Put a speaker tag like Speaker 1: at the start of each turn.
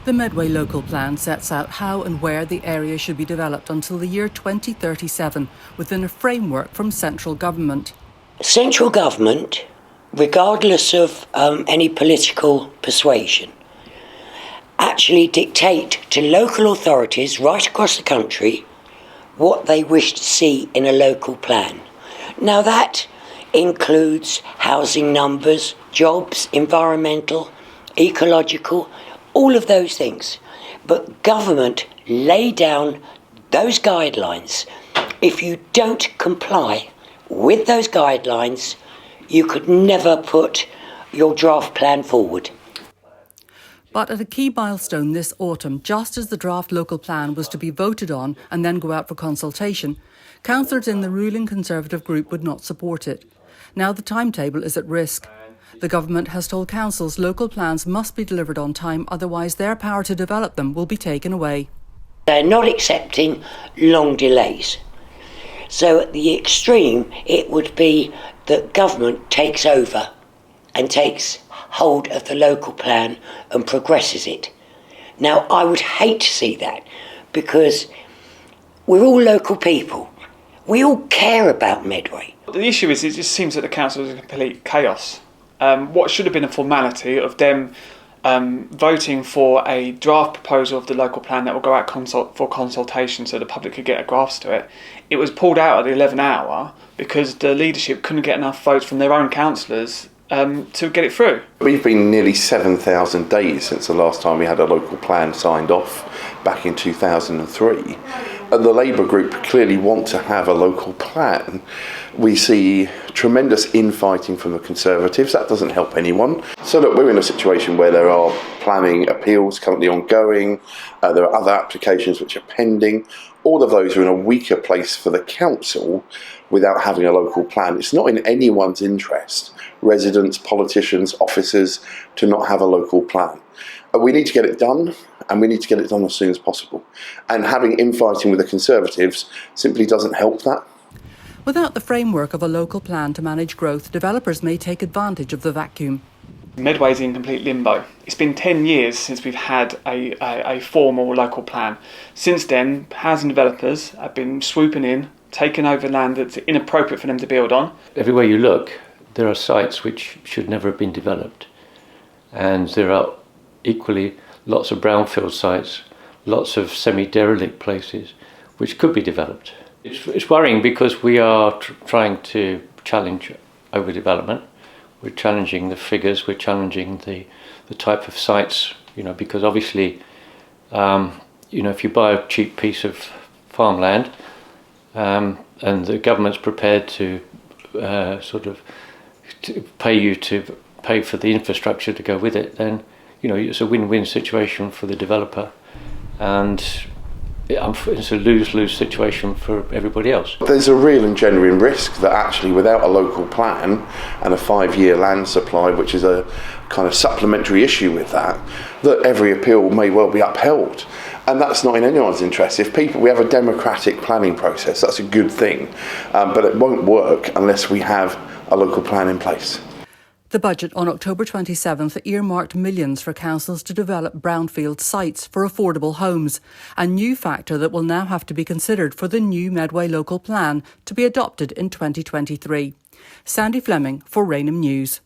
Speaker 1: The Medway local plan sets out how and where the area should be developed until the year 2037 within a framework from central government.
Speaker 2: Central government, regardless of any political persuasion, actually dictate to local authorities right across the country what they wish to see in a local plan. Now that includes housing numbers, jobs, environmental, ecological, all of those things. But government lay down those guidelines. If you don't comply with those guidelines, you could never put your draft plan forward.
Speaker 1: But at a key milestone this autumn, just as the draft local plan was to be voted on and then go out for consultation, councillors in the ruling Conservative group would not support it. Now the timetable is at risk. The government has told councils local plans must be delivered on time, otherwise their power to develop them will be taken away.
Speaker 2: They're not accepting long delays. So at the extreme, it would be that government takes over and takes hold of the local plan and progresses it. Now, I would hate to see that because we're all local people. We all care about Medway.
Speaker 3: The issue is it just seems that the council is in complete chaos. What should have been a formality of them voting for a draft proposal of the local plan that will go out for consultation so the public could get a grasp to it, it was pulled out at the 11th hour because the leadership couldn't get enough votes from their own councillors to get it through.
Speaker 4: We've been nearly 7,000 days since the last time we had a local plan signed off back in 2003. And the Labour group clearly want to have a local plan. We see tremendous infighting from the Conservatives. That doesn't help anyone. So look, we're in a situation where there are planning appeals currently ongoing. There are other applications which are pending. All of those are in a weaker place for the council without having a local plan. It's not in anyone's interest, residents, politicians, officers, to not have a local plan. We need to get it done, and we need to get it done as soon as possible. And having infighting with the Conservatives simply doesn't help that.
Speaker 1: Without the framework of a local plan to manage growth, developers may take advantage of the vacuum.
Speaker 3: Medway's in complete limbo. It's been 10 years since we've had a formal local plan. Since then, housing developers have been swooping in, taking over land that's inappropriate for them to build on.
Speaker 5: Everywhere you look, there are sites which should never have been developed. And there are equally lots of brownfield sites, lots of semi-derelict places which could be developed. It's worrying because we are trying to challenge overdevelopment. We're challenging the figures, we're challenging the type of sites, because obviously, if you buy a cheap piece of farmland and the government's prepared to to pay for the infrastructure to go with it, then it's a win-win situation for the developer, and it's a lose-lose situation for everybody else.
Speaker 4: There's a real and genuine risk that actually without a local plan and a 5-year land supply, which is a kind of supplementary issue with that every appeal may well be upheld. And that's not in anyone's interest. We have a democratic planning process, that's a good thing, but it won't work unless we have a local plan in place.
Speaker 1: The budget on October 27th earmarked millions for councils to develop brownfield sites for affordable homes, a new factor that will now have to be considered for the new Medway local plan to be adopted in 2023. Sandy Fleming for Rainham News.